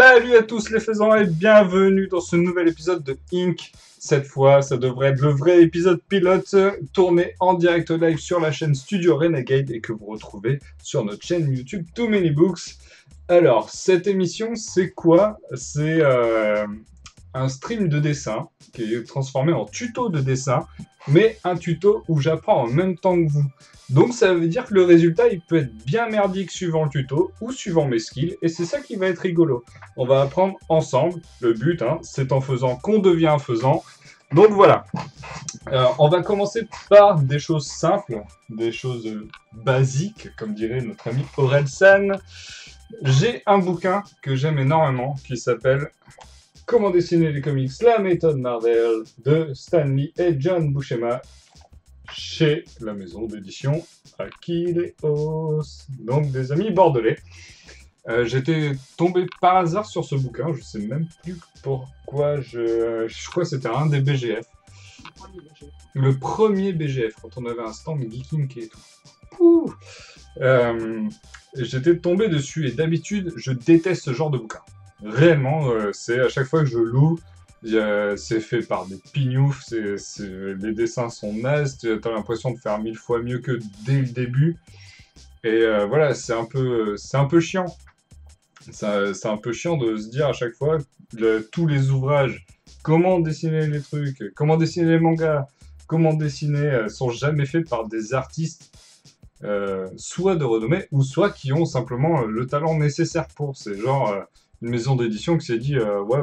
Salut à tous les faisans et bienvenue dans ce nouvel épisode de Ink. Cette fois, ça devrait être le vrai épisode pilote tourné en direct live sur la chaîne Studio Renegade et que vous retrouvez sur notre chaîne YouTube Too Many Books. Alors, cette émission, c'est quoi? C'est un stream de dessin qui est transformé en tuto de dessin, mais un tuto où j'apprends en même temps que vous. Donc ça veut dire que le résultat, il peut être bien merdique suivant le tuto ou suivant mes skills, et c'est ça qui va être rigolo. On va apprendre ensemble. Le but, c'est en faisant qu'on devient un faisant. Donc voilà. On va commencer par des choses simples, des choses basiques, comme dirait notre ami Orelsan. J'ai un bouquin que j'aime énormément qui s'appelle Comment dessiner les comics, la méthode Marvel de Stan Lee et John Buscema chez la maison d'édition Akileos, donc des amis bordelais. J'étais tombé par hasard sur ce bouquin, je sais même plus pourquoi, je crois que c'était un des BGF. Le premier BGF, quand on avait un stand Geeking et tout. J'étais tombé dessus et d'habitude, je déteste ce genre de bouquin. Réellement, c'est à chaque fois que je l'ouvre, c'est fait par des pignoufs, les dessins sont nazes, t'as l'impression de faire 1000 fois mieux que dès le début. Et voilà, c'est un peu chiant. C'est un peu chiant de se dire à chaque fois, tous les ouvrages, comment dessiner les trucs, comment dessiner les mangas, comment dessiner, sont jamais faits par des artistes, soit de renommée, ou soit qui ont simplement le talent nécessaire pour. C'est genre une maison d'édition qui s'est dit ouais,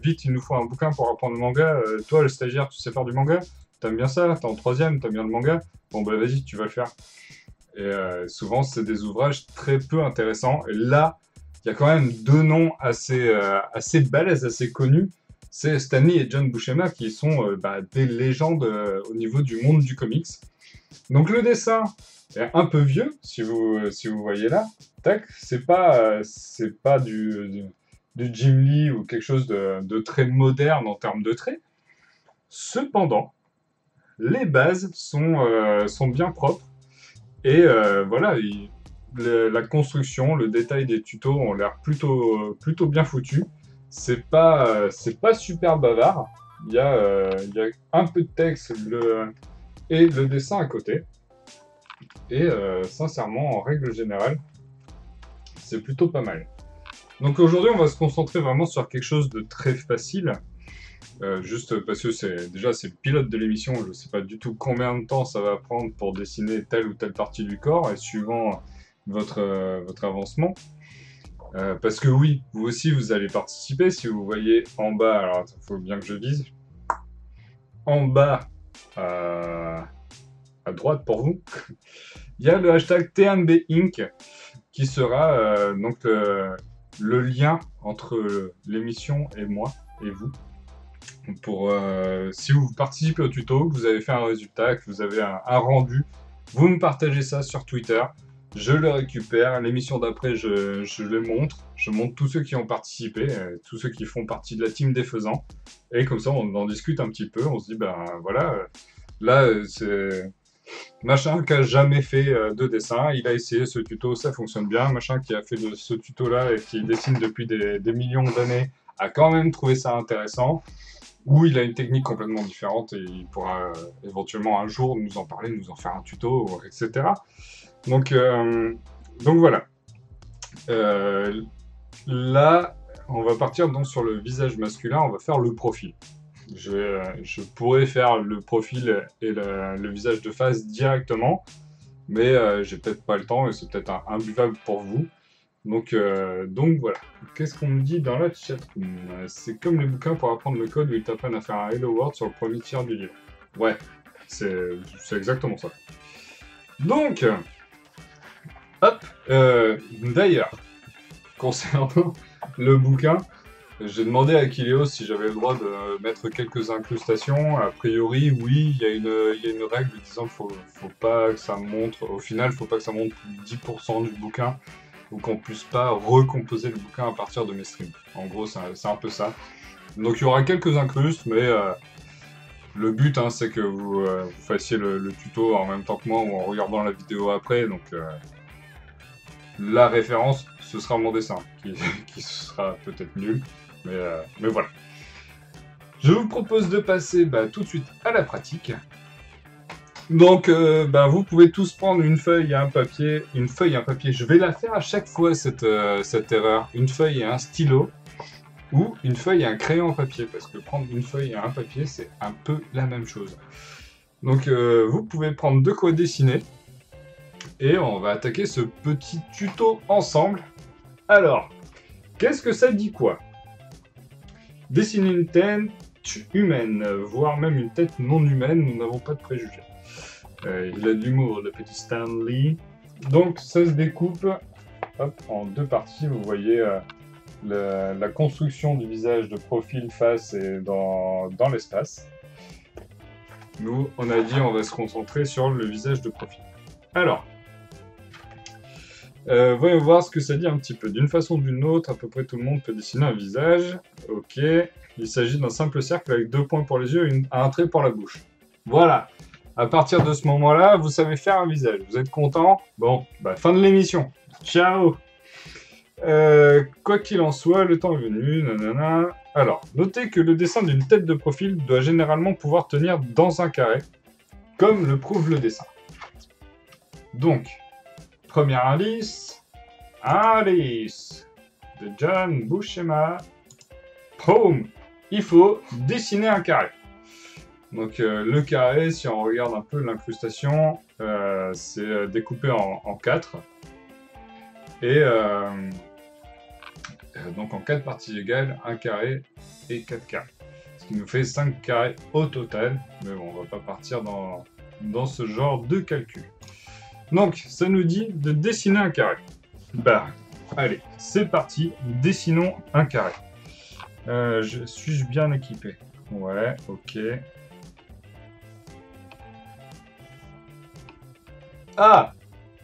vite, il nous faut un bouquin pour apprendre le manga. Toi, le stagiaire, tu sais faire du manga? T'aimes bien ça? T'es en troisième, t'aimes bien le manga? Bon, bah vas-y, tu vas le faire. Et souvent, c'est des ouvrages très peu intéressants. Et là, il y a quand même deux noms assez balèzes, assez connus. C'est Stan Lee et John Buscema qui sont des légendes au niveau du monde du comics. Donc le dessin est un peu vieux, si vous voyez là. Tac, c'est pas du Jim Lee ou quelque chose de très moderne en termes de traits. Cependant, les bases sont bien propres. Et voilà, la construction, le détail des tutos ont l'air plutôt bien foutus. C'est pas super bavard. Il y a un peu de texte et le dessin à côté. Et sincèrement, en règle générale, c'est plutôt pas mal. Donc aujourd'hui, on va se concentrer vraiment sur quelque chose de très facile. Juste parce que c'est le pilote de l'émission, je ne sais pas du tout combien de temps ça va prendre pour dessiner telle ou telle partie du corps, et suivant votre avancement. Parce que oui, vous aussi, vous allez participer. Si vous voyez en bas, alors il faut bien que je vise, en bas, à droite pour vous, il y a le hashtag TMBInc qui sera donc le lien entre l'émission et moi et vous. Pour si vous participez au tuto, que vous avez fait un résultat, que vous avez un rendu, vous me partagez ça sur Twitter, je le récupère, l'émission d'après je le montre, je montre tous ceux qui ont participé, tous ceux qui font partie de la team des faisans, et comme ça on en discute un petit peu, on se dit ben voilà, là c'est machin qui a jamais fait de dessin, il a essayé ce tuto, ça fonctionne bien, machin qui a fait ce tuto là et qui dessine depuis des millions d'années a quand même trouvé ça intéressant. Ou il a une technique complètement différente et il pourra éventuellement un jour nous en parler, nous en faire un tuto, etc. Donc voilà. Là, on va partir donc sur le visage masculin, on va faire le profil. Je pourrais faire le profil et le visage de face directement, mais j'ai peut-être pas le temps et c'est peut-être imbuvable pour vous. Donc voilà. Qu'est-ce qu'on me dit dans la chatroom? C'est comme les bouquins pour apprendre le code où ils t'apprennent à faire un Hello World sur le premier tiers du livre. Ouais, c'est exactement ça. Donc, hop, d'ailleurs, concernant le bouquin, j'ai demandé à Akileos si j'avais le droit de mettre quelques incrustations. A priori, oui, il y a une règle disant qu'il faut pas que ça montre, au final, faut pas que ça montre plus de 10% du bouquin, ou qu'on puisse pas recomposer le bouquin à partir de mes streams. En gros, c'est un peu ça. Donc il y aura quelques incrustes, mais le but, c'est que vous fassiez le tuto en même temps que moi ou en regardant la vidéo après. Donc la référence, ce sera mon dessin, qui sera peut-être nul, mais voilà. Je vous propose de passer tout de suite à la pratique. Donc, vous pouvez tous prendre une feuille et un papier. Une feuille et un papier. Je vais la faire à chaque fois, cette erreur. Une feuille et un stylo. Ou une feuille et un crayon papier. Parce que prendre une feuille et un papier, c'est un peu la même chose. Donc, vous pouvez prendre de quoi dessiner. Et on va attaquer ce petit tuto ensemble. Alors, qu'est-ce que ça dit quoi? Dessiner une tête humaine, voire même une tête non humaine, nous n'avons pas de préjugés. Il a de l'humour, le petit Stanley. Donc ça se découpe en deux parties. Vous voyez la construction du visage de profil, face et dans l'espace. Nous, on a dit on va se concentrer sur le visage de profil. Alors, voyons voir ce que ça dit un petit peu. D'une façon ou d'une autre, à peu près tout le monde peut dessiner un visage. Ok. Il s'agit d'un simple cercle avec 2 points pour les yeux et un trait pour la bouche. Voilà. À partir de ce moment-là, vous savez faire un visage. Vous êtes content? Bon, fin de l'émission. Ciao. Quoi qu'il en soit, le temps est venu. Nanana. Alors, notez que le dessin d'une tête de profil doit généralement pouvoir tenir dans un carré, comme le prouve le dessin. Donc, première indice. Indice de John Buscema. Boom. Il faut dessiner un carré. Donc le carré, si on regarde un peu l'incrustation, c'est découpé en 4. Et donc en 4 parties égales, un carré et 4 carrés. Ce qui nous fait 5 carrés au total. Mais bon, on va pas partir dans ce genre de calcul. Donc ça nous dit de dessiner un carré. Allez, c'est parti, dessinons un carré. Suis-je bien équipé? Ouais, ok. Ah!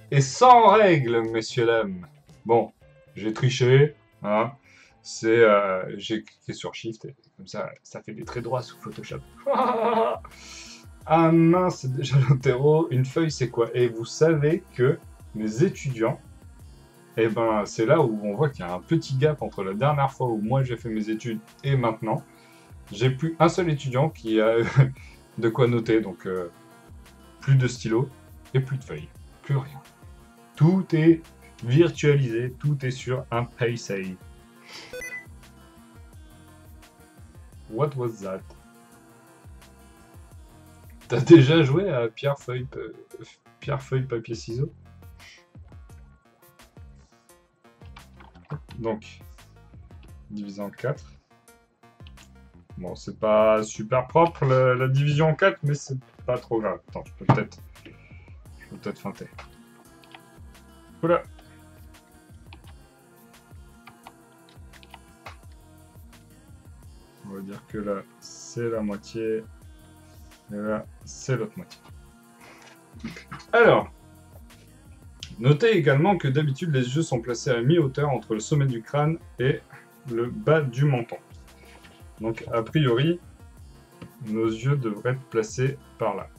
Et sans règles, messieurs, dames. Bon, j'ai triché, hein. J'ai cliqué sur Shift, et comme ça fait des traits droits sous Photoshop. Ah mince, c'est déjà l'interro. Une feuille, c'est quoi? Et vous savez que mes étudiants, c'est là où on voit qu'il y a un petit gap entre la dernière fois où moi j'ai fait mes études et maintenant. J'ai plus un seul étudiant qui a de quoi noter, donc plus de stylo et plus de feuilles, plus rien. Tout est virtualisé, tout est sur un PC. What was that? T'as déjà joué à pierre, feuille, papier, ciseaux? Donc, divisé en 4. Bon, c'est pas super propre la division en 4, mais c'est pas trop grave. Attends, je peux peut-être feinter. Voilà. On va dire que là, c'est la moitié. Et là, c'est l'autre moitié. Alors, notez également que d'habitude, les yeux sont placés à mi-hauteur entre le sommet du crâne et le bas du menton. Donc, a priori, nos yeux devraient être placés par là.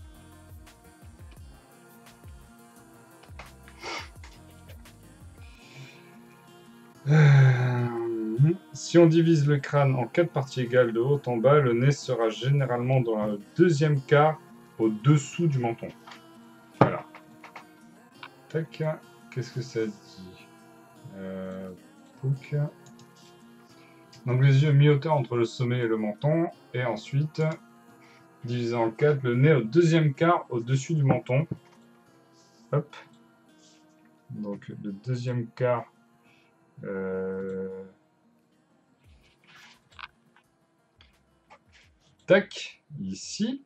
Si on divise le crâne en 4 parties égales de haut en bas, le nez sera généralement dans le deuxième quart au-dessous du menton. Voilà. Tac. Qu'est-ce que ça dit? Pouc. Donc les yeux mi-hauteur entre le sommet et le menton. Et ensuite, divisé en 4, le nez au deuxième quart au-dessus du menton. Hop. Donc le deuxième quart. Tac, ici.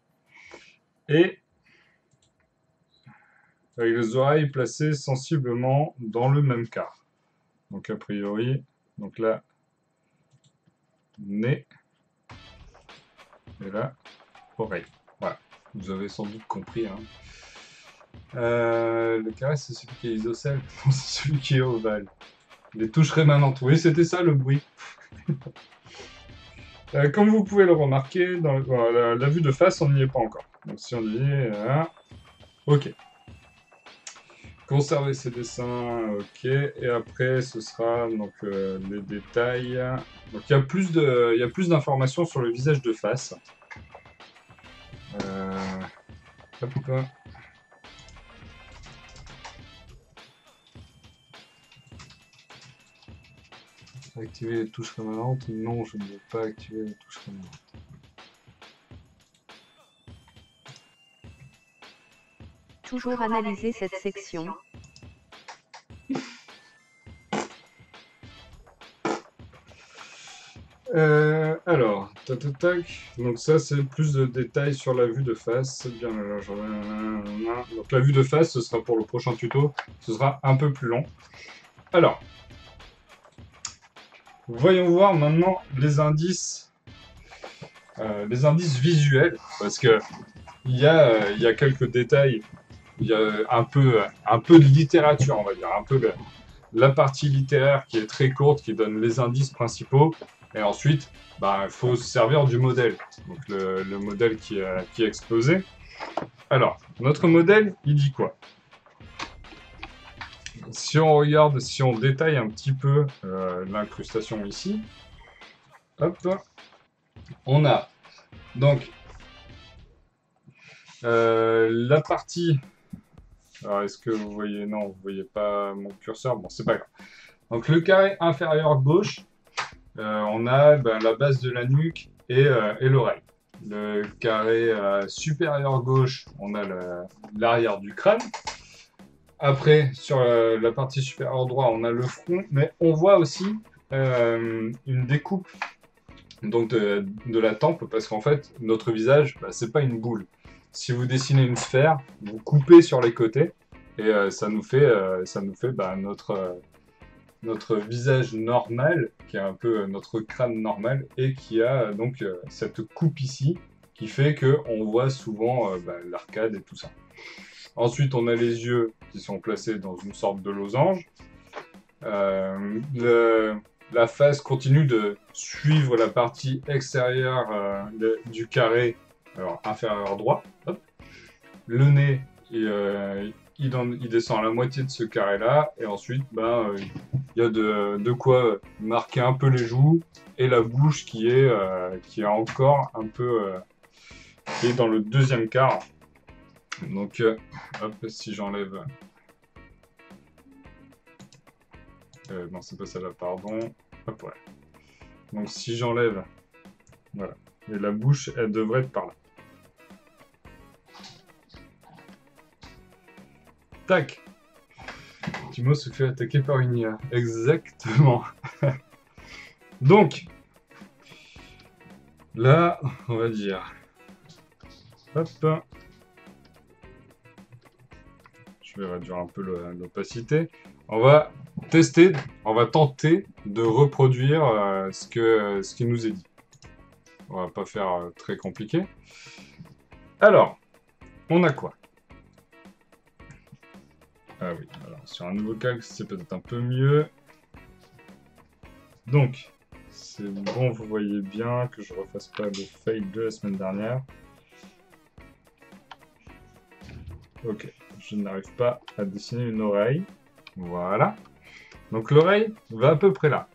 Et avec les oreilles placées sensiblement dans le même quart. Donc a priori, donc là, nez. Et là, oreille. Voilà, vous avez sans doute compris. Hein. Le carré, c'est celui qui est isocèle. Non, c'est celui qui est ovale. Les touches rémanentes. Oui, c'était ça le bruit. Comme vous pouvez le remarquer, dans la vue de face, on n'y est pas encore. Donc si on dit... ok. Conserver ces dessins, ok. Et après, ce sera donc les détails. Donc il y a plus d'informations sur le visage de face. Hop. Activer les touches permanentes. Non, je ne veux pas activer les touches permanentes. Toujours analyser cette section. Alors, tac. Donc ça, c'est plus de détails sur la vue de face. Bien, donc la vue de face, ce sera pour le prochain tuto. Ce sera un peu plus long. Alors, voyons voir maintenant les indices visuels, parce que il y a quelques détails. Il y a un peu de littérature, on va dire, un peu la partie littéraire qui est très courte, qui donne les indices principaux. Et ensuite, il faut se servir du modèle. Donc le modèle qui est exposé. Alors, notre modèle, il dit quoi? Si on regarde, si on détaille un petit peu l'incrustation ici, hop, on a donc la partie... Alors, est-ce que vous voyez? Non, vous voyez pas mon curseur. Bon, c'est pas grave. Donc, le carré inférieur gauche, on a la base de la nuque et l'oreille. Le carré supérieur gauche, on a l'arrière du crâne. Après, sur la partie supérieure droite, on a le front, mais on voit aussi une découpe donc de la tempe, parce qu'en fait, notre visage, c'est pas une boule. Si vous dessinez une sphère, vous coupez sur les côtés, et ça nous fait notre visage normal, qui est un peu notre crâne normal, et qui a donc cette coupe ici, qui fait qu'on voit souvent l'arcade et tout ça. Ensuite, on a les yeux qui sont placés dans une sorte de losange. La face continue de suivre la partie extérieure du carré inférieur droit. Hop. Le nez, il descend à la moitié de ce carré-là. Et ensuite, il y a de quoi marquer un peu les joues. Et la bouche qui est encore un peu... qui est dans le deuxième quart. Donc, hop, si j'enlève... non, c'est pas celle-là, pardon. Hop, ouais. Donc, si j'enlève... Voilà. Et la bouche, elle devrait être par là. Tac. Timo se fait attaquer par une IA. Exactement. Donc, là, on va dire... Hop. Je vais réduire un peu l'opacité. On va tenter de reproduire ce qui nous est dit. On va pas faire très compliqué. Alors, on a quoi? Ah oui, alors sur un nouveau calque, c'est peut-être un peu mieux. Donc, c'est bon, vous voyez bien que je refasse pas le fail de la semaine dernière. Ok, je n'arrive pas à dessiner une oreille. Voilà. Donc l'oreille va à peu près là.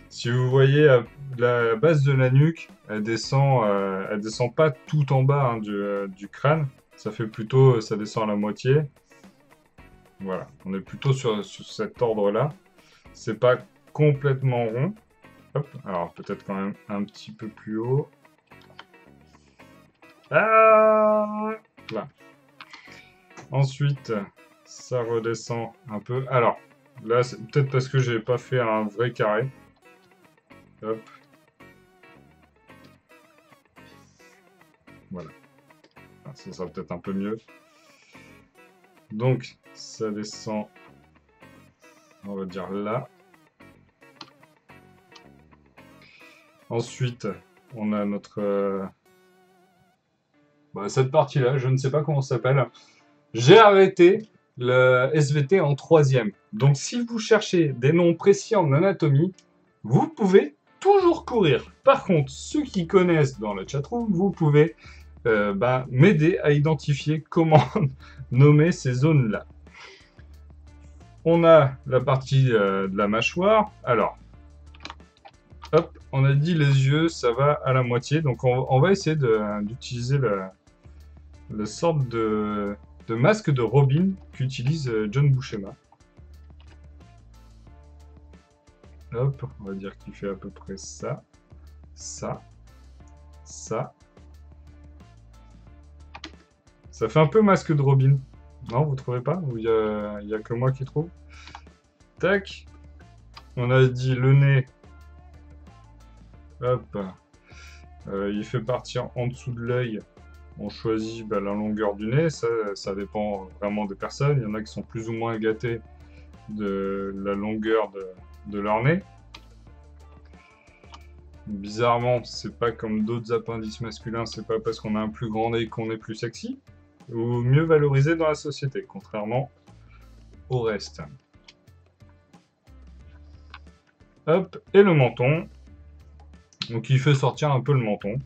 Si vous voyez la base de la nuque, elle descend pas tout en bas hein, du crâne. Ça descend à la moitié. Voilà, on est plutôt sur cet ordre-là. C'est pas complètement rond. Hop. Alors peut-être quand même un petit peu plus haut. Ah, là. Ensuite, ça redescend un peu. Alors, là, c'est peut-être parce que j'ai pas fait un vrai carré. Hop. Voilà. Ça sera peut-être un peu mieux. Donc, ça descend, on va dire là. Ensuite, on a notre... cette partie-là, je ne sais pas comment ça s'appelle. J'ai arrêté le SVT en 3e. Donc, si vous cherchez des noms précis en anatomie, vous pouvez toujours courir. Par contre, ceux qui connaissent dans le chatroom, vous pouvez m'aider à identifier comment nommer ces zones-là. on a la partie de la mâchoire. Alors, hop, on a dit les yeux, ça va à la moitié. Donc, on va essayer d'utiliser la sorte de masque de Robin qu'utilise John Buscema. Hop, on va dire qu'il fait à peu près ça, ça, ça. Ça fait un peu masque de Robin. Non, vous trouvez pas? Ou il y a que moi qui trouve? Tac. On a dit le nez. Hop. Il fait partir en dessous de l'œil. On choisit la longueur du nez. Ça dépend vraiment des personnes. Il y en a qui sont plus ou moins gâtés de la longueur de leur nez. Bizarrement, c'est pas comme d'autres appendices masculins. C'est pas parce qu'on a un plus grand nez qu'on est plus sexy ou mieux valorisé dans la société, contrairement au reste. Hop, et le menton. Donc il fait sortir un peu le menton.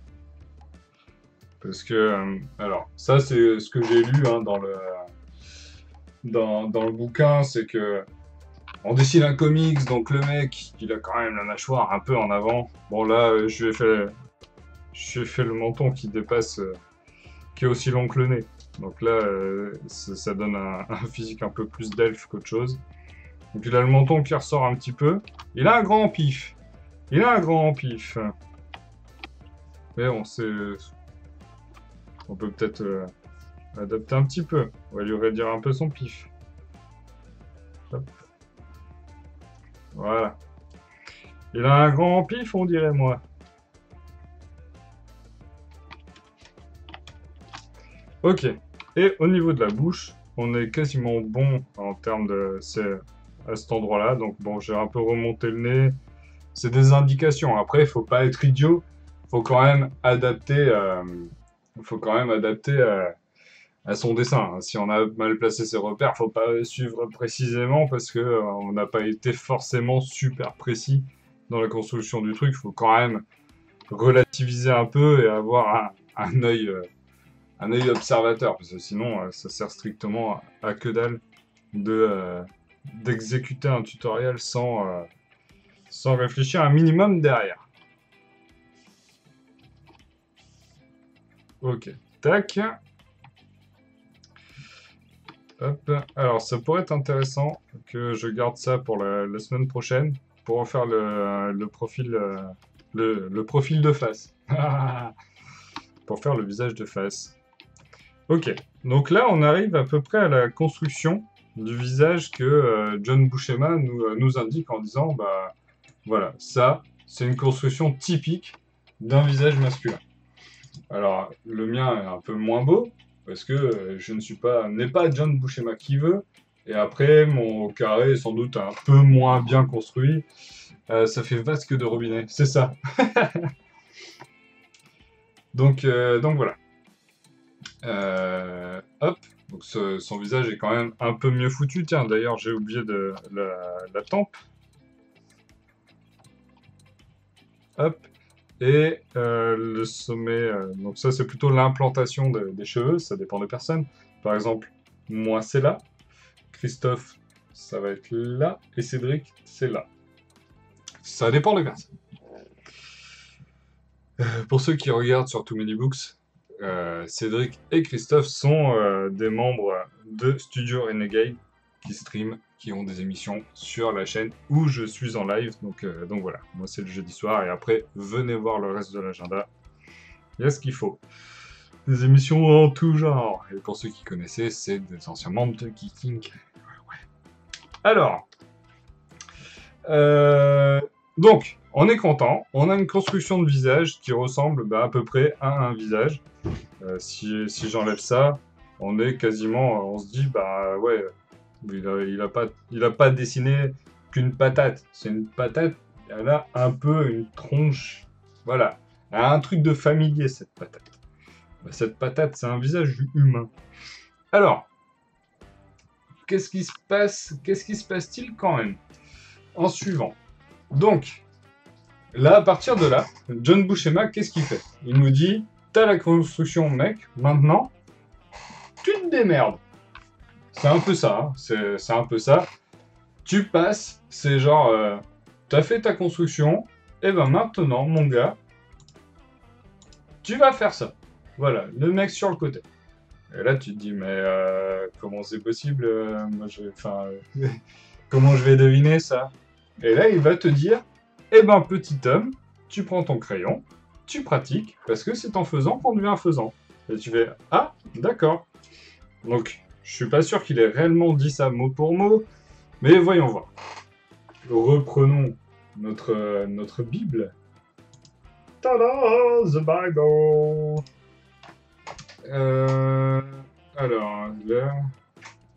Parce que, alors, ça c'est ce que j'ai lu hein, dans le bouquin, c'est que on dessine un comics, donc le mec, il a quand même la mâchoire un peu en avant. Bon là, je lui ai fait le menton qui dépasse, qui est aussi long que le nez. Donc là, ça donne un physique un peu plus d'elfe qu'autre chose. Donc il a le menton qui ressort un petit peu. Il a un grand pif. Il a un grand pif. Mais on peut peut-être adapter un petit peu. On va lui redire un peu son pif. Hop. Voilà. Il a un grand pif, on dirait moi. Ok. Et au niveau de la bouche, on est quasiment bon en termes de... C'est à cet endroit-là. Donc bon, j'ai un peu remonté le nez. C'est des indications. Après, il faut pas être idiot. Faut quand même adapter... à son dessin. Si on a mal placé ses repères, faut pas suivre précisément parce que on n'a pas été forcément super précis dans la construction du truc. Faut quand même relativiser un peu et avoir un œil observateur parce que sinon ça sert strictement à que dalle d'exécuter un tutoriel sans réfléchir un minimum derrière. Ok, tac. Hop. Alors, ça pourrait être intéressant que je garde ça pour la semaine prochaine pour refaire le profil, le profil de face. Pour faire le visage de face. Ok, donc là, on arrive à peu près à la construction du visage que John Buscema nous indique en disant, bah voilà, ça, c'est une construction typique d'un visage masculin. Alors, le mien est un peu moins beau, parce que je n'est pas John Buscema qui veut, et après, mon carré est sans doute un peu moins bien construit. Ça fait vasque de robinet, c'est ça. donc voilà. Hop, donc son visage est quand même un peu mieux foutu. Tiens, d'ailleurs, j'ai oublié de la tempe. Hop. Et le sommet, donc ça c'est plutôt l'implantation des cheveux, ça dépend des personnes. Par exemple, moi c'est là, Christophe ça va être là, et Cédric c'est là. Ça dépend des personnes. Pour ceux qui regardent sur Too Many Books, Cédric et Christophe sont des membres de Studio Renegade qui streament, qui ont des émissions sur la chaîne où je suis en live. Donc voilà, moi c'est le jeudi soir et après venez voir le reste de l'agenda. Il y a ce qu'il faut. Des émissions en tout genre. Et pour ceux qui connaissaient, c'est des anciens membres de Geeking. Ouais. Alors, donc, on est content. On a une construction de visage qui ressemble à peu près à un visage. Si j'enlève ça, on est quasiment, on se dit, bah ouais, il a pas dessiné qu'une patate. C'est une patate, elle a un peu une tronche. Voilà. Elle a un truc de familier, cette patate. Bah, cette patate, c'est un visage humain. Alors, qu'est-ce qui se passe-t-il quand même en suivant? Donc, là, à partir de là, John Buscema, qu'est-ce qu'il fait? Il nous dit, t'as la construction, mec, maintenant, tu te démerdes. C'est un peu ça, hein. C'est un peu ça. Tu passes, c'est genre, t'as fait ta construction, et ben maintenant, mon gars, tu vas faire ça. Voilà, le mec sur le côté. Et là, tu te dis, mais comment c'est possible comment je vais deviner ça? Et là, il va te dire, eh ben, petit homme, tu prends ton crayon, tu pratiques, parce que c'est en faisant qu'on devient faisant. Et tu fais, ah, d'accord. Donc, je suis pas sûr qu'il ait réellement dit ça mot pour mot, mais voyons voir. Reprenons notre Bible. Tada, the Bible. Alors, là...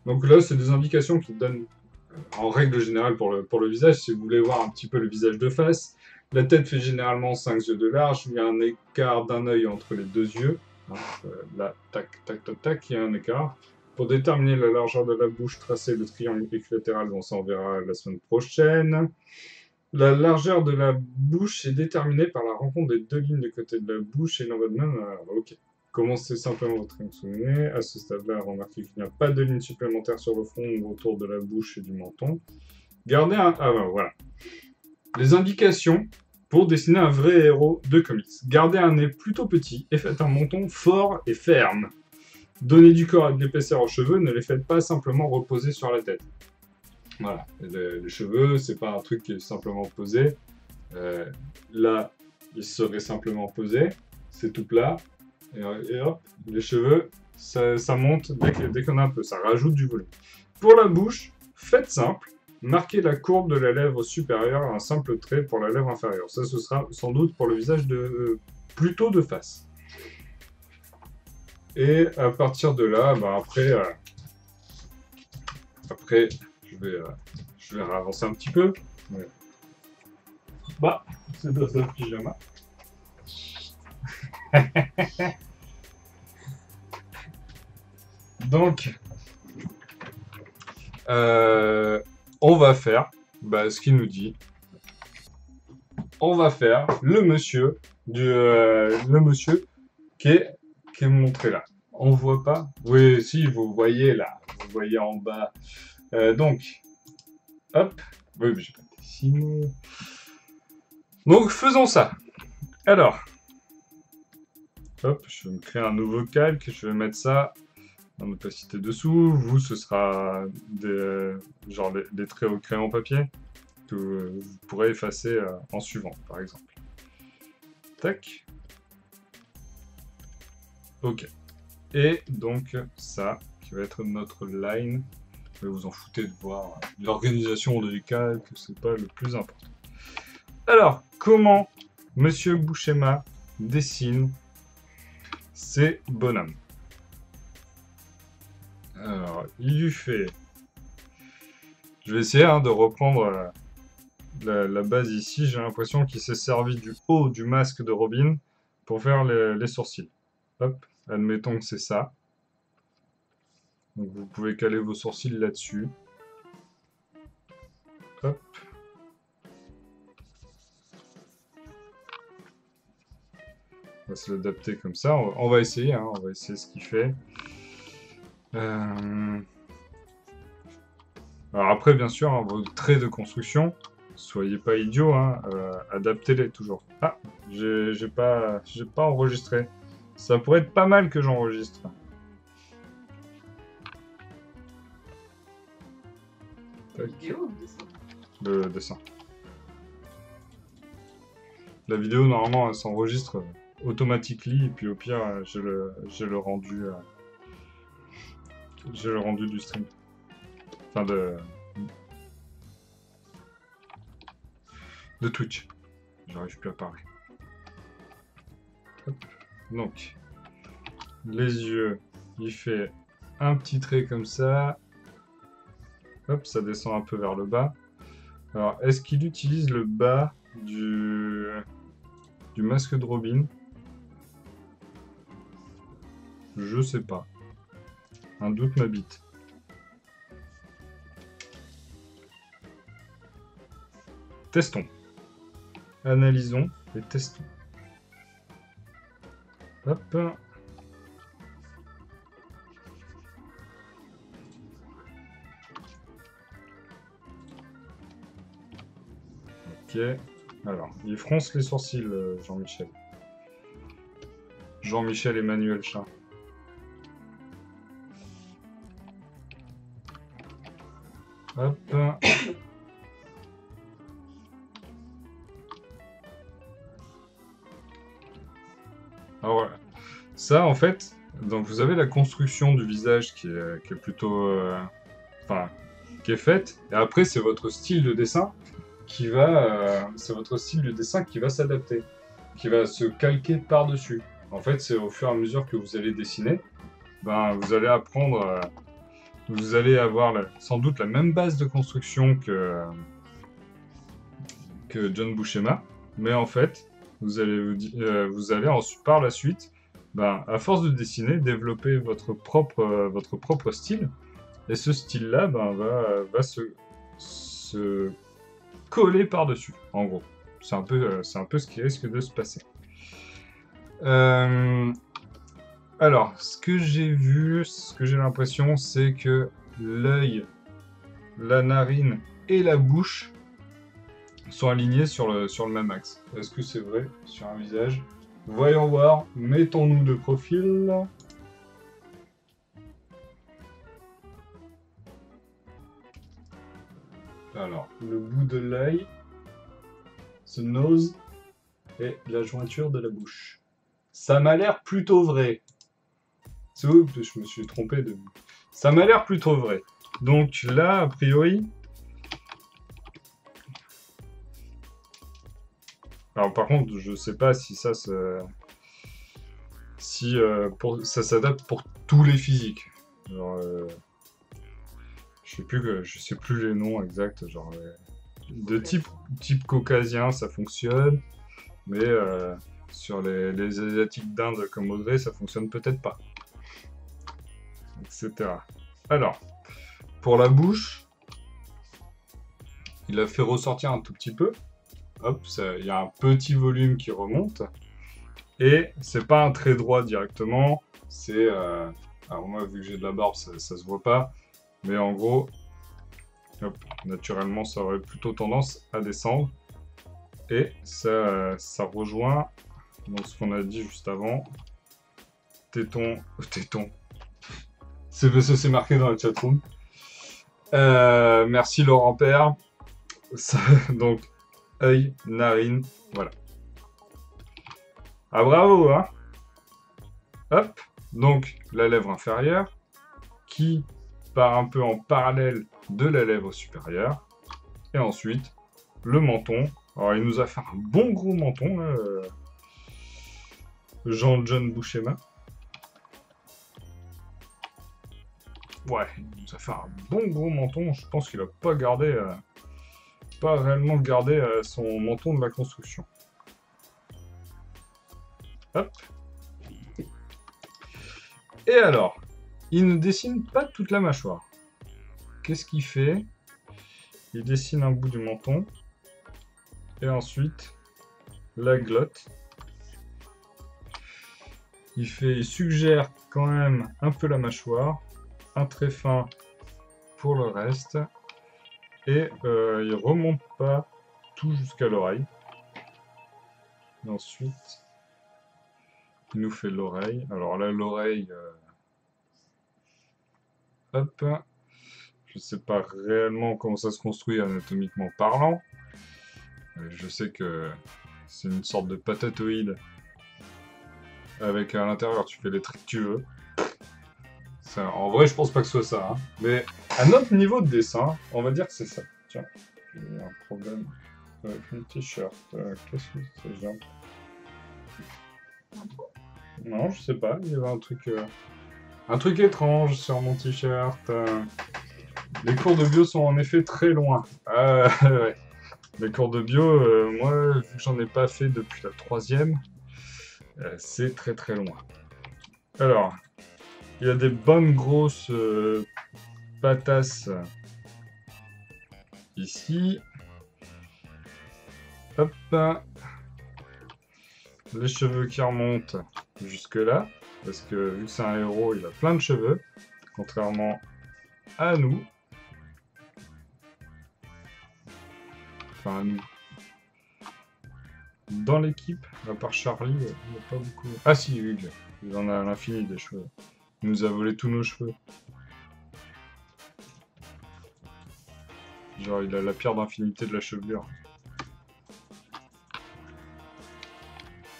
Donc là, c'est des indications qui donnent, en règle générale, pour le visage. Si vous voulez voir un petit peu le visage de face, la tête fait généralement 5 yeux de large. Il y a un écart d'un œil entre les deux yeux. Hein, là, tac, tac, tac, tac, il y a un écart. Pour déterminer la largeur de la bouche, tracez le triangle équilatéral. On s'en verra la semaine prochaine. La largeur de la bouche est déterminée par la rencontre des deux lignes du côté de la bouche et l'envers de même. Ok. Commencez simplement votre souvenir. À ce stade-là, remarquez qu'il n'y a pas de ligne supplémentaire sur le front ou autour de la bouche et du menton. Gardez un... Ah ben voilà. Les indications pour dessiner un vrai héros de comics. Gardez un nez plutôt petit et faites un menton fort et ferme. Donnez du corps et de l'épaisseur aux cheveux, ne les faites pas simplement reposer sur la tête. Voilà, les cheveux, c'est pas un truc qui est simplement posé. Là, il serait simplement posé, c'est tout plat. Et hop, les cheveux, ça monte dès qu'on a un peu, ça rajoute du volume. Pour la bouche, faites simple, marquez la courbe de la lèvre supérieure à un simple trait pour la lèvre inférieure. Ça, ce sera sans doute pour le visage plutôt de face. Et à partir de là, bah après, je vais avancer un petit peu. Ouais. Bah, c'est dans un pyjama. Donc, on va faire ce qu'il nous dit. On va faire le monsieur qui est montré là. On voit pas? Oui, si, vous voyez là. Vous voyez en bas. Donc, hop. Oui, mais j'ai pas dessiné. Donc, faisons ça. Alors, hop, je vais me créer un nouveau calque. Je vais mettre ça en opacité dessous. Vous, ce sera des traits au crayon papier que vous pourrez effacer en suivant, par exemple. Tac. Ok. Et donc, ça, qui va être notre line. Vous en foutez de voir l'organisation des calques, c'est pas le plus important. Alors, comment Monsieur Bouchema dessine ces bonhommes? Alors, il lui fait... Je vais essayer de reprendre la base ici. J'ai l'impression qu'il s'est servi du haut du masque de Robin pour faire les sourcils. Hop, admettons que c'est ça. Donc vous pouvez caler vos sourcils là-dessus. Hop. On va se l'adapter comme ça. On va essayer, on va essayer ce qu'il fait. Alors après, bien sûr, vos traits de construction, soyez pas idiots, adaptez-les toujours. Ah, j'ai pas enregistré. Ça pourrait être pas mal que j'enregistre. Vidéo ou dessin? Le dessin. La vidéo, normalement, elle s'enregistre automatiquement, et puis au pire, j'ai le rendu du stream. Enfin, de Twitch. J'arrive plus à parler. Hop. Donc, les yeux, il fait un petit trait comme ça. Hop, ça descend un peu vers le bas. Alors, est-ce qu'il utilise le bas du masque de Robin? Je sais pas. Un doute m'habite. Testons. Analysons et testons. Hop. Ok. Alors, il fronce les sourcils, Jean-Michel. Jean-Michel Emmanuel Chat. Hop. Alors voilà. Ça, en fait, donc vous avez la construction du visage qui est plutôt... Enfin, qui est faite. Et après, c'est votre style de dessin qui va... c'est votre style de dessin qui va s'adapter. Qui va se calquer par-dessus. En fait, c'est au fur et à mesure que vous allez dessiner, ben, vous allez apprendre... vous allez avoir sans doute la même base de construction que John Buscema, mais en fait, vous allez par la suite, ben, à force de dessiner, développer votre propre style, et ce style-là ben, va se coller par-dessus, en gros. C'est un peu ce qui risque de se passer. Alors, ce que j'ai vu, ce que j'ai l'impression, c'est que l'œil, la narine et la bouche sont alignés sur le même axe. Est-ce que c'est vrai sur un visage? Voyons voir. Mettons-nous de profil. Alors, le bout de l'œil, ce nose et la jointure de la bouche. Ça m'a l'air plutôt vrai. C'est où? Je me suis trompé de... Ça m'a l'air plutôt vrai. Donc là, a priori... Alors par contre, je sais pas si ça ça s'adapte pour tous les physiques. Genre, je sais plus les noms exacts. Genre, de type caucasien, ça fonctionne. Mais sur les asiatiques d'Inde comme Audrey, ça fonctionne peut-être pas. Etc. Alors, pour la bouche, il a fait ressortir un tout petit peu. Hop, il y a un petit volume qui remonte. Et c'est pas un trait droit directement. C'est... alors moi, vu que j'ai de la barbe, ça se voit pas. Mais en gros, hop, naturellement, ça aurait plutôt tendance à descendre. Et ça rejoint donc, ce qu'on a dit juste avant. Téton. C'est marqué dans la chatroom. Merci Laurent Père. Donc, œil, narine, voilà. Ah bravo, hein. Hop, donc la lèvre inférieure qui part un peu en parallèle de la lèvre supérieure. Et ensuite, le menton. Alors, il nous a fait un bon gros menton, là, John Buscema. Ouais, il nous a fait un bon gros menton. Je pense qu'il a pas gardé... pas réellement gardé son menton de la construction. Hop. Et alors, il ne dessine pas toute la mâchoire. Qu'est-ce qu'il fait? Il dessine un bout du menton. Et ensuite, la glotte. Il suggère quand même un peu la mâchoire. Un trait fin pour le reste. Et il remonte pas tout jusqu'à l'oreille. Et ensuite, il nous fait l'oreille. Alors là, l'oreille... hop. Je sais pas réellement comment ça se construit anatomiquement parlant. Je sais que c'est une sorte de patatoïde. Avec à l'intérieur, tu fais les traits que tu veux. Ça, en vrai, je pense pas que ce soit ça. Hein. Mais à notre niveau de dessin, on va dire que c'est ça. Tiens, j'ai un problème avec mon t-shirt. Qu'est-ce que c'est, genre? Non, je sais pas. Il y avait un truc étrange sur mon t-shirt. Les cours de bio sont en effet très loin. Ouais. Les cours de bio, moi, vu que j'en ai pas fait depuis la 3e, c'est très très loin. Alors, il y a des bonnes grosses patasses ici. Hop. Les cheveux qui remontent jusque là. Parce que vu que c'est un héros, il a plein de cheveux. Contrairement à nous. Enfin, à nous. dans l'équipe, à part Charlie, il n'y a pas beaucoup. Ah si, Hugues, il en a à l'infini des cheveux. Il nous a volé tous nos cheveux. Genre, il a la pierre d'infinité de la chevelure.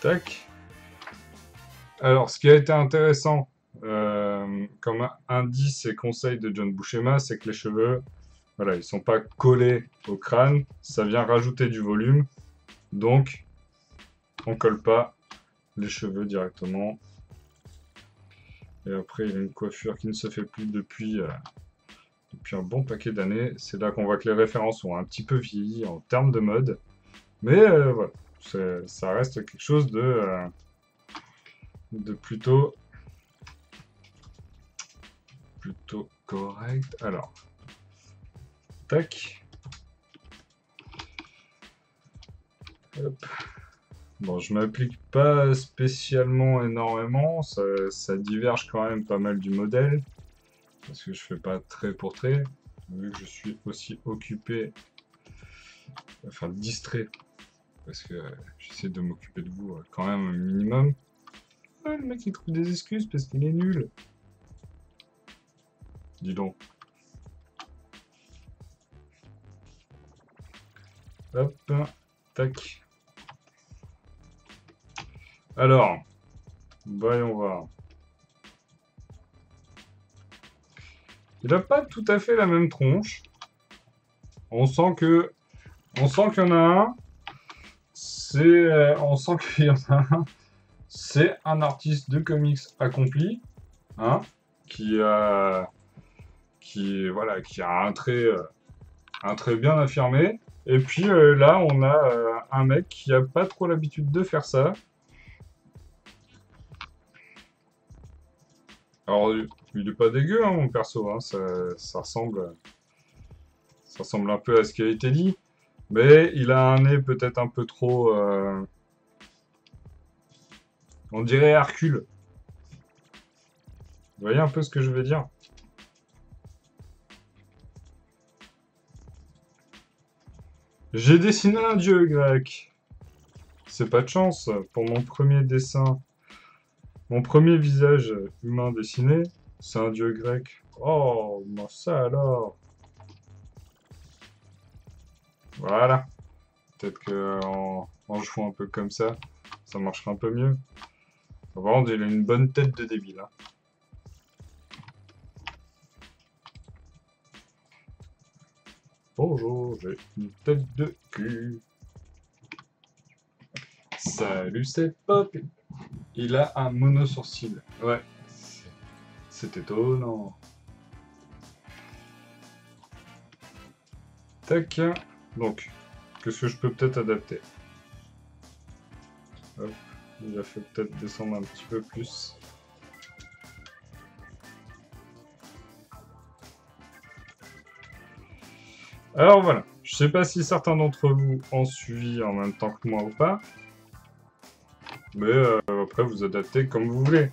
Tac. Alors, ce qui a été intéressant comme indice et conseil de John Buscema, c'est que les cheveux, voilà, ils sont pas collés au crâne, ça vient rajouter du volume, donc on colle pas les cheveux directement. Et après, il a une coiffure qui ne se fait plus depuis un bon paquet d'années. C'est là qu'on voit que les références ont un petit peu vieilli en termes de mode, mais voilà, ça reste quelque chose de plutôt correct. Alors, tac. Hop. Bon, je m'applique pas spécialement énormément, ça diverge quand même pas mal du modèle, parce que je fais pas trait pour trait, vu que je suis aussi occupé, enfin distrait, parce que j'essaie de m'occuper de vous quand même un minimum. Ah, le mec il trouve des excuses parce qu'il est nul. Dis donc. Hop, tac. Alors, voyons voir. Il n'a pas tout à fait la même tronche. On sent qu'il y en a un. On sent qu'il y en a un. C'est un artiste de comics accompli, hein, qui a un trait bien affirmé. Et puis là, on a un mec qui a pas trop l'habitude de faire ça. Alors, il est pas dégueu, hein, mon perso, hein, ça ressemble un peu à ce qui a été dit. Mais il a un nez peut-être un peu trop... on dirait Hercule. Vous voyez un peu ce que je veux dire? J'ai dessiné un dieu grec. C'est pas de chance pour mon premier dessin. Mon premier visage humain dessiné, c'est un dieu grec. Oh, ben ça alors. Voilà. Peut-être qu'en jouant un peu comme ça marchera un peu mieux. Par contre, il a une bonne tête de débile. Hein. Bonjour, j'ai une tête de cul. Salut, c'est Pop. Il a un mono-sourcil. Ouais. C'est étonnant. Tac. Donc, qu'est-ce que je peux peut-être adapter? Hop. Il a fait peut-être descendre un petit peu plus. Alors voilà. Je sais pas si certains d'entre vous ont suivi en même temps que moi ou pas. Mais après, vous adaptez comme vous voulez.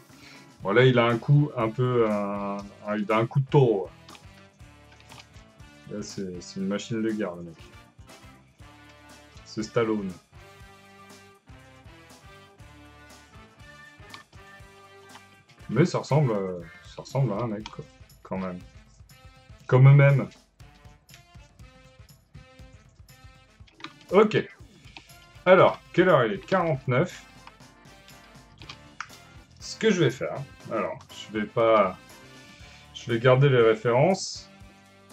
Voilà, il a un coup un peu... il a un coup de taureau. Là, c'est une machine de guerre, le mec. C'est Stallone. Mais ça ressemble à un mec, quoi. Quand même. Comme eux-mêmes. Ok. Alors, quelle heure il est? 49. Ce que je vais faire, alors, je vais garder les références.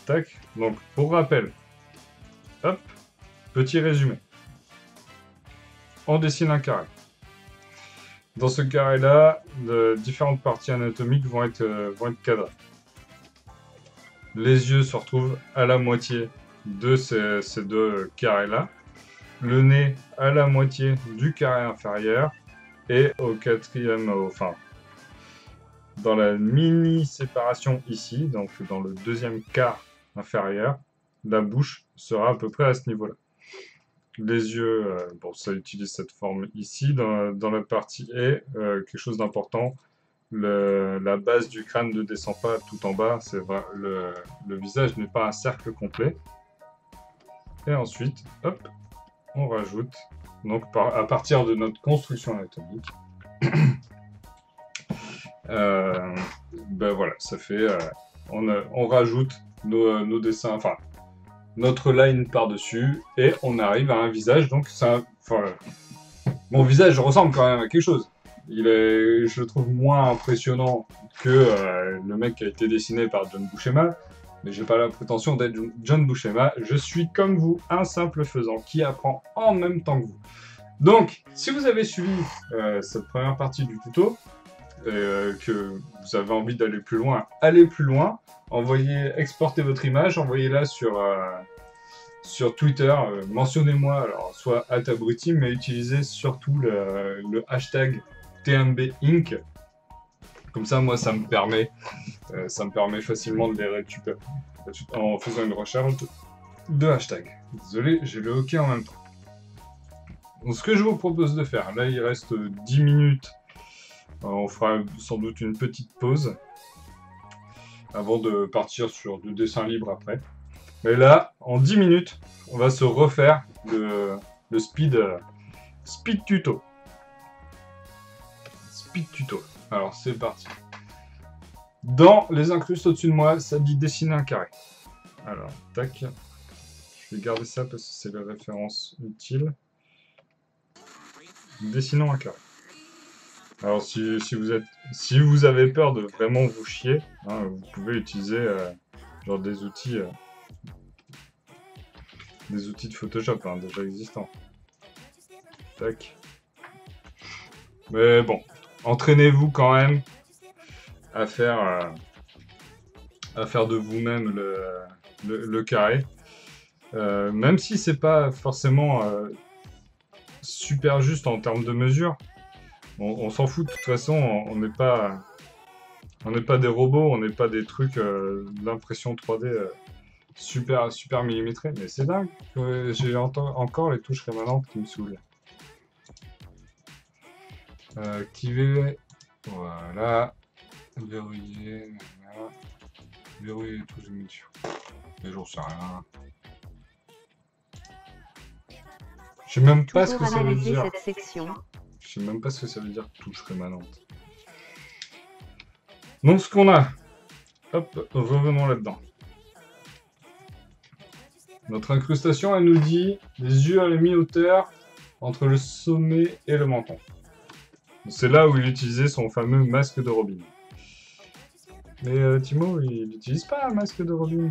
Tac. Donc, pour rappel, hop, petit résumé. On dessine un carré. Dans ce carré-là, différentes parties anatomiques vont être cadrées. Les yeux se retrouvent à la moitié de ces deux carrés-là. Le nez à la moitié du carré inférieur. Et au quatrième, enfin, dans la mini séparation ici, donc dans le deuxième quart inférieur, la bouche sera à peu près à ce niveau-là. Les yeux, bon, ça utilise cette forme ici. Dans la partie E, quelque chose d'important, la base du crâne ne descend pas tout en bas. C'est vrai, le visage n'est pas un cercle complet. Et ensuite, hop, on rajoute Donc à partir de notre construction anatomique, ben voilà, ça fait, on rajoute nos dessins, enfin notre line par-dessus, et on arrive à un visage. Donc ça, enfin, mon visage ressemble quand même à quelque chose. Je le trouve moins impressionnant que le mec qui a été dessiné par John Buscema, mais j'ai pas la prétention d'être John Buscema. Je suis comme vous, un simple faisant qui apprend en même temps que vous. Donc, si vous avez suivi cette première partie du tuto, que vous avez envie d'aller plus loin, allez plus loin. Exportez votre image, envoyez-la sur Twitter, mentionnez-moi, alors soit @abruti, mais utilisez surtout le hashtag TMBinc. Comme ça, moi, ça me permet facilement de les récupérer en faisant une recherche de hashtag. Désolé, j'ai le hockey en même temps. Donc, ce que je vous propose de faire, là, il reste 10 minutes. On fera sans doute une petite pause avant de partir sur du dessin libre après. Mais là, en 10 minutes, on va se refaire le speed tuto. Speed tuto. Alors, c'est parti. Dans les incrustes au-dessus de moi, ça dit dessiner un carré. Alors, tac. Je vais garder ça parce que c'est la référence utile. Dessinons un carré. Alors, si vous avez peur de vraiment vous chier, hein, vous pouvez utiliser genre des outils de Photoshop hein, déjà existants. Tac. Mais bon, entraînez-vous quand même à faire de vous-même le carré. Même si c'est pas forcément super juste en termes de mesure. On s'en fout de toute façon, on n'est pas des robots, on n'est pas des trucs d'impression 3D super millimétrés, mais c'est dingue, j'ai encore les touches rémanentes qui me saoulent. Activer, voilà, verrouiller, voilà. Verrouiller les touches de mesure, mais j'en sais rien. Je sais même pas ce que ça veut dire. Cette section. Je sais même pas ce que ça veut dire touche rémanente. Donc ce qu'on a, hop, revenons là-dedans. Notre incrustation, elle nous dit les yeux à la mi-hauteur entre le sommet et le menton. C'est là où il utilisait son fameux masque de Robin. Mais Timo, il n'utilise pas un masque de Robin.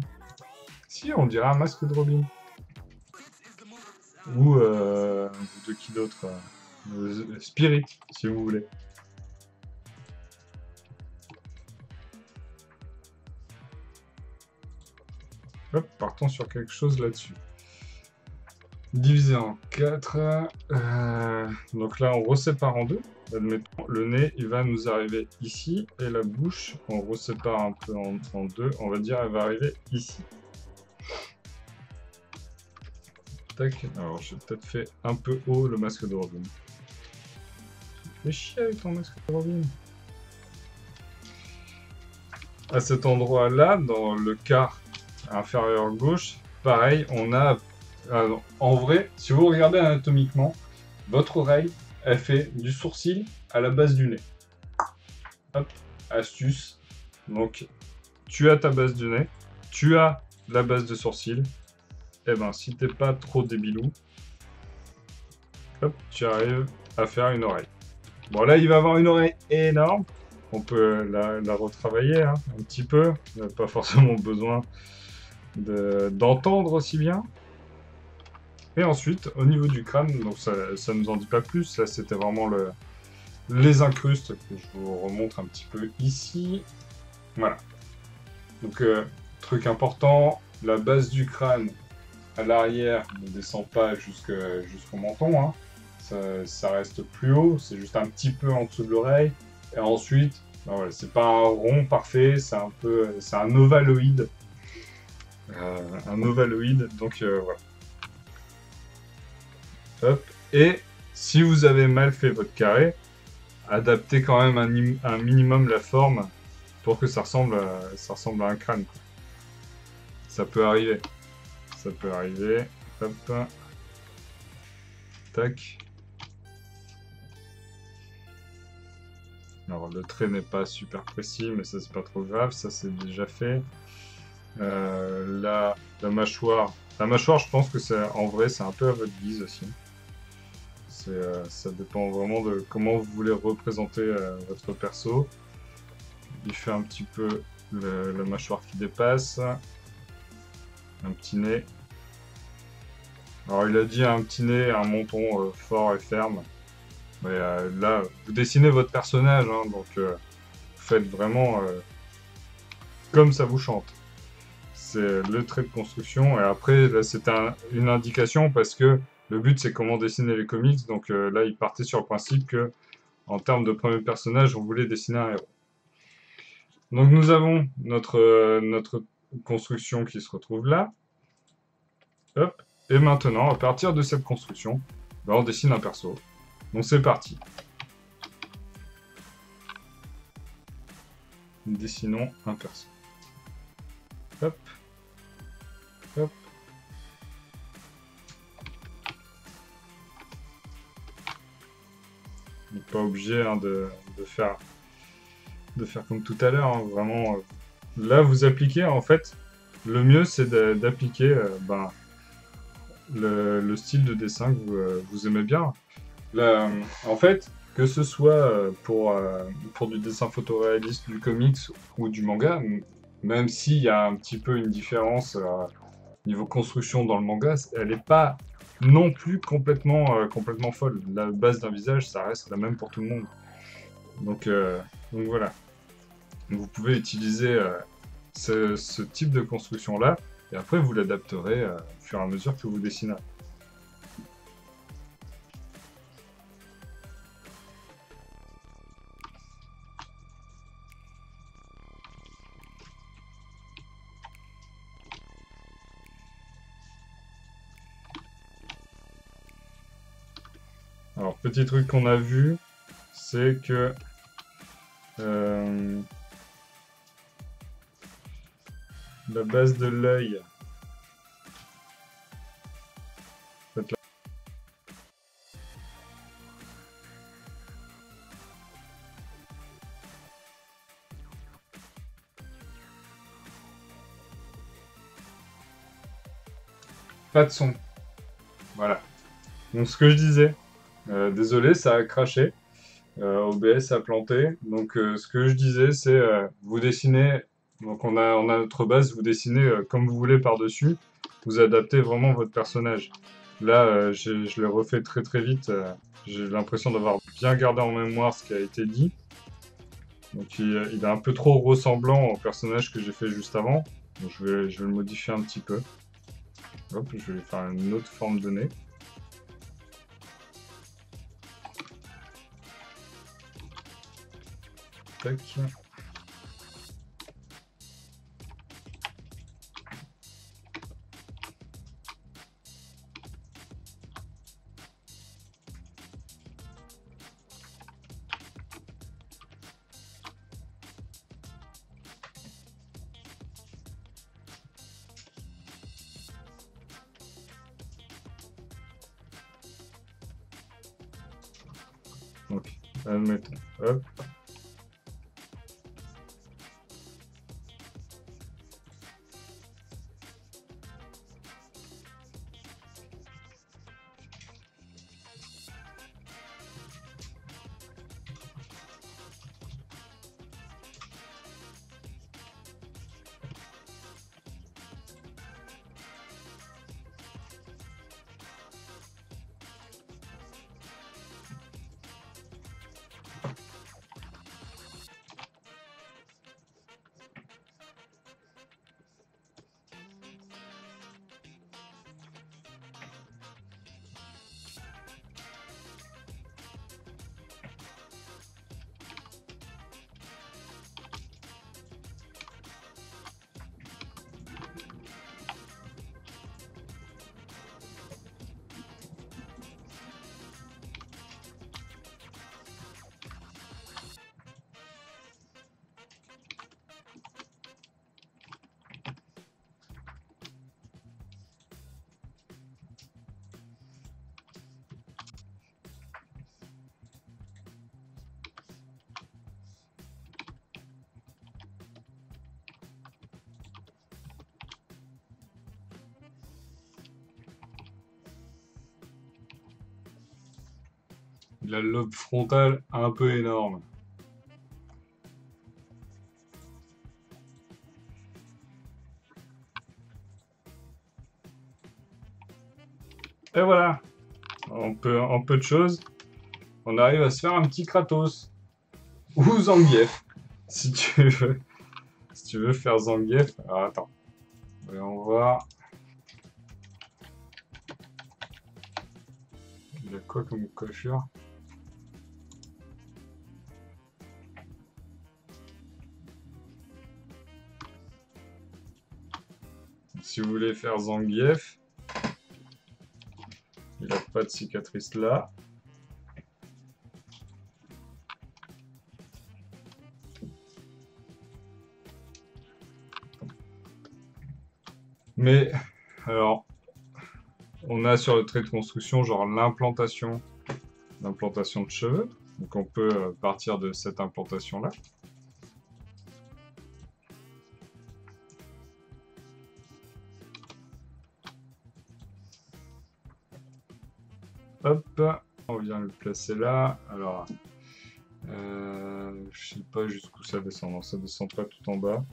Si, on dirait un masque de Robin. Ou de qui d'autre Spirit, si vous voulez. Hop, partons sur quelque chose là-dessus. Divisé en 4. Donc là, on resépare en deux. Admettons, le nez, il va nous arriver ici. Et la bouche, on resépare un peu en deux. On va dire, elle va arriver ici. Tac. Alors, j'ai peut-être fait un peu haut le masque de Robin. Fais chier avec ton masque de Robin. À cet endroit-là, dans le quart inférieur gauche, pareil, on a... en vrai, si vous regardez anatomiquement, votre oreille, elle fait du sourcil à la base du nez. Hop, astuce. Donc, tu as ta base du nez, tu as la base de sourcil. Et ben, si t'es pas trop débilou, hop, tu arrives à faire une oreille. Bon, là, il va avoir une oreille énorme. On peut la retravailler hein, un petit peu. On n'a pas forcément besoin d'entendre aussi bien. Et ensuite, au niveau du crâne, donc ça nous en dit pas plus. Là, c'était vraiment les incrustes que je vous remontre un petit peu ici. Voilà. Donc, truc important, la base du crâne à l'arrière ne descend pas jusqu'au menton. Hein. Ça reste plus haut, c'est juste un petit peu en dessous de l'oreille. Et ensuite, ben voilà, c'est pas un rond parfait, c'est un ovaloïde. Un ovaloïde, donc voilà. Hop. Et si vous avez mal fait votre carré, adaptez quand même un minimum la forme pour que ça ressemble à un crâne. Quoi. Ça peut arriver. Ça peut arriver. Hop. Tac. Alors le trait n'est pas super précis, mais ça c'est pas trop grave, ça c'est déjà fait. Là, la mâchoire. La mâchoire, je pense que c'est en vrai, c'est un peu à votre guise aussi. Ça dépend vraiment de comment vous voulez représenter votre perso. Il fait un petit peu la mâchoire qui dépasse. Un petit nez. Alors il a dit un petit nez, un menton fort et ferme. Mais là, vous dessinez votre personnage, hein, donc vous faites vraiment comme ça vous chante. C'est le trait de construction. Et après, là, c'est une indication parce que le but, c'est comment dessiner les comics. Donc là, il partait sur le principe que, en termes de premier personnage, on voulait dessiner un héros. Donc nous avons notre construction qui se retrouve là. Hop. Et maintenant, à partir de cette construction, ben, on dessine un perso. Donc c'est parti. Dessinons un perso. Hop. Hop. On n'est pas obligé hein, de faire comme tout à l'heure. Hein. Vraiment, là, vous appliquez, en fait, le mieux, c'est d'appliquer ben, le style de dessin que vous aimez bien. Là, en fait, que ce soit pour du dessin photoréaliste, du comics ou du manga, même s'il y a un petit peu une différence niveau construction dans le manga, elle n'est pas non plus complètement folle. La base d'un visage, ça reste la même pour tout le monde. Donc voilà. Vous pouvez utiliser ce type de construction-là, et après vous l'adapterez au fur et à mesure que vous dessinerez. Alors, petit truc qu'on a vu, c'est que la base de l'œil, pas de son. Voilà. Donc, ce que je disais, désolé, ça a craché. OBS a planté. Donc, ce que je disais, c'est vous dessinez. Donc, on a notre base, vous dessinez comme vous voulez par-dessus. Vous adaptez vraiment votre personnage. Là, je l'ai refait très très vite. J'ai l'impression d'avoir bien gardé en mémoire ce qui a été dit. Donc, il est un peu trop ressemblant au personnage que j'ai fait juste avant. Donc, je vais le modifier un petit peu. Hop, je vais faire une autre forme de nez. Tac. Donc, admettons. Hop. Il a le lobe frontal un peu énorme. Et voilà, en peu de choses, on arrive à se faire un petit Kratos. Ou Zangief, si tu veux. Si tu veux faire Zangief. Alors attends, voyons voir. Il a quoi comme coiffure? Si vous voulez faire Zangief, il n'a pas de cicatrice là. Mais, alors, on a sur le trait de construction, genre l'implantation de cheveux. Donc on peut partir de cette implantation-là. Hop, on vient le placer là. Alors, je sais pas jusqu'où ça descend. Non, ça descend pas tout en bas.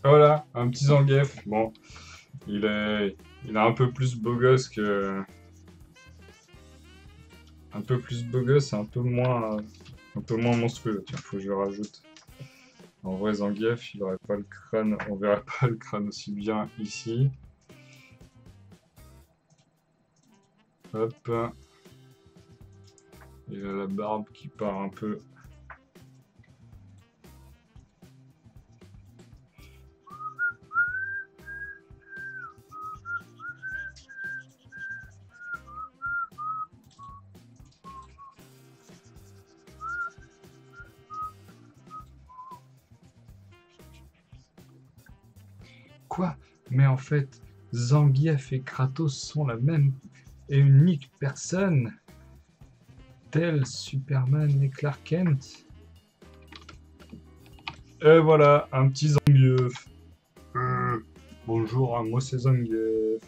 Voilà, un petit Zangief. Bon, il est un peu plus beau gosse que... Un peu plus beau gosse et un peu moins monstrueux. Tiens, faut que je le rajoute. En vrai, Zangief, il aurait pas le crâne... On verrait pas le crâne aussi bien ici. Hop. Il a la barbe qui part un peu... Quoi? Mais en fait, Zangief et Kratos sont la même et unique personne, tel Superman et Clark Kent. Et voilà, un petit Zangief. Bonjour, moi c'est Zangief.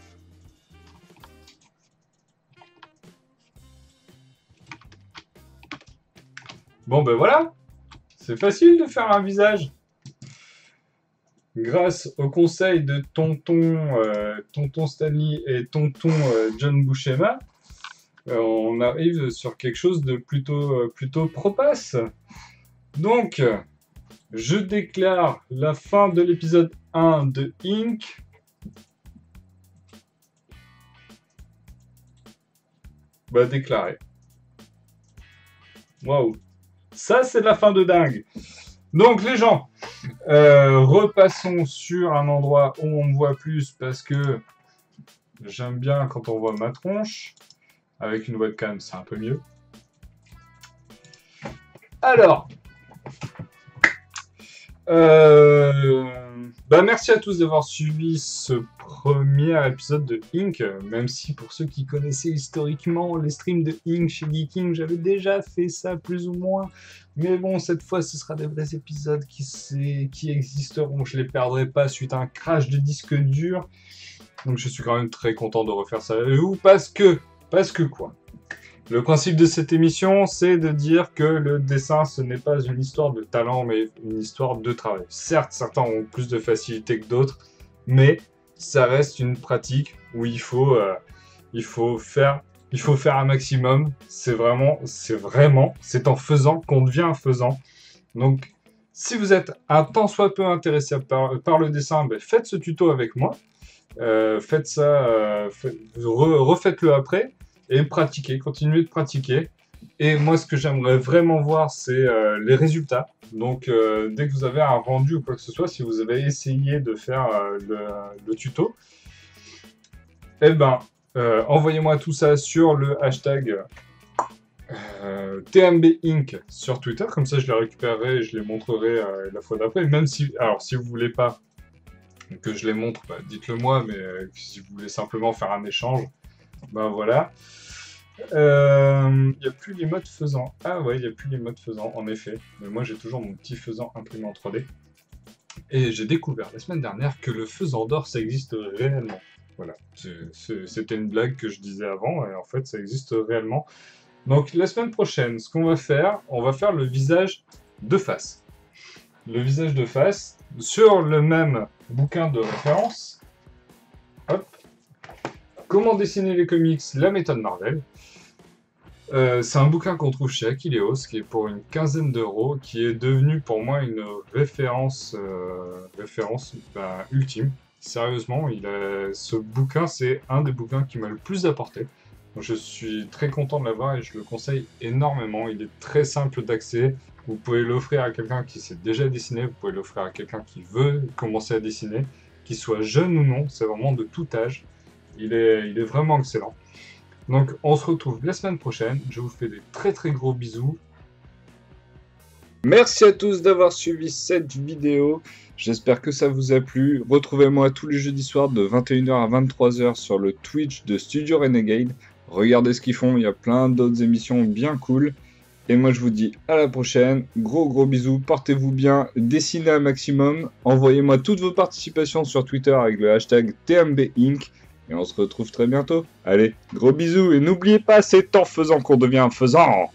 Bon ben voilà, c'est facile de faire un visage. Grâce au conseil de tonton Stanley et tonton John Buscema, on arrive sur quelque chose de plutôt propice. Donc, je déclare la fin de l'épisode 1 de Ink. Bah, déclaré. Waouh. Ça, c'est de la fin de dingue. Donc, les gens, repassons sur un endroit où on me voit plus parce que j'aime bien quand on voit ma tronche. Avec une webcam, c'est un peu mieux. Alors, merci à tous d'avoir suivi ce premier épisode de Ink, même si pour ceux qui connaissaient historiquement les streams de Ink chez Geeking, j'avais déjà fait ça plus ou moins. Mais bon, cette fois, ce sera des vrais épisodes qui existeront. Je les perdrai pas suite à un crash de disque dur. Donc je suis quand même très content de refaire ça avec vous parce que quoi? Le principe de cette émission, c'est de dire que le dessin, ce n'est pas une histoire de talent, mais une histoire de travail. Certes, certains ont plus de facilité que d'autres, mais ça reste une pratique où il faut faire un maximum. C'est en faisant qu'on devient un faisant. Donc, Si vous êtes un tant soit peu intéressé par le dessin, ben, faites ce tuto avec moi. Faites ça, refaites-le après et pratiquez, continuez de pratiquer. Et moi, ce que j'aimerais vraiment voir, c'est les résultats. Donc, dès que vous avez un rendu ou quoi que ce soit, si vous avez essayé de faire le tuto, eh ben, envoyez-moi tout ça sur le hashtag TMB Inc sur Twitter. Comme ça, je les récupérerai et je les montrerai la fois d'après. Même si, alors, si vous voulez pas que je les montre, bah, dites-le moi. Mais si vous voulez simplement faire un échange, ben voilà. Il n'y a plus les modes faisant. Ah ouais, il n'y a plus les modes faisant, en effet. Mais moi, j'ai toujours mon petit faisant imprimé en 3D. Et j'ai découvert la semaine dernière que le faisant d'or, ça existe réellement. Voilà, c'était une blague que je disais avant, et en fait, ça existe réellement. Donc, la semaine prochaine, ce qu'on va faire, on va faire le visage de face. Le visage de face, sur le même bouquin de référence. Hop. Comment dessiner les comics, la méthode Marvel. C'est un bouquin qu'on trouve chez Akileos, qui est pour une quinzaine d'euros, qui est devenu pour moi une référence, ultime. Sérieusement, ce bouquin, c'est un des bouquins qui m'a le plus apporté. Donc, je suis très content de l'avoir et je le conseille énormément. Il est très simple d'accès. Vous pouvez l'offrir à quelqu'un qui sait déjà dessiner, vous pouvez l'offrir à quelqu'un qui veut commencer à dessiner, qu'il soit jeune ou non, c'est vraiment de tout âge. Il est vraiment excellent. Donc, on se retrouve la semaine prochaine. Je vous fais des très très gros bisous. Merci à tous d'avoir suivi cette vidéo. J'espère que ça vous a plu. Retrouvez-moi tous les jeudis soirs de 21h à 23h sur le Twitch de Studio Renegade. Regardez ce qu'ils font, il y a plein d'autres émissions bien cool. Et moi je vous dis à la prochaine. Gros bisous, portez-vous bien, dessinez un maximum. Envoyez-moi toutes vos participations sur Twitter avec le hashtag TMBInc. Et on se retrouve très bientôt. Allez, gros bisous et n'oubliez pas, c'est en faisant qu'on devient faisant.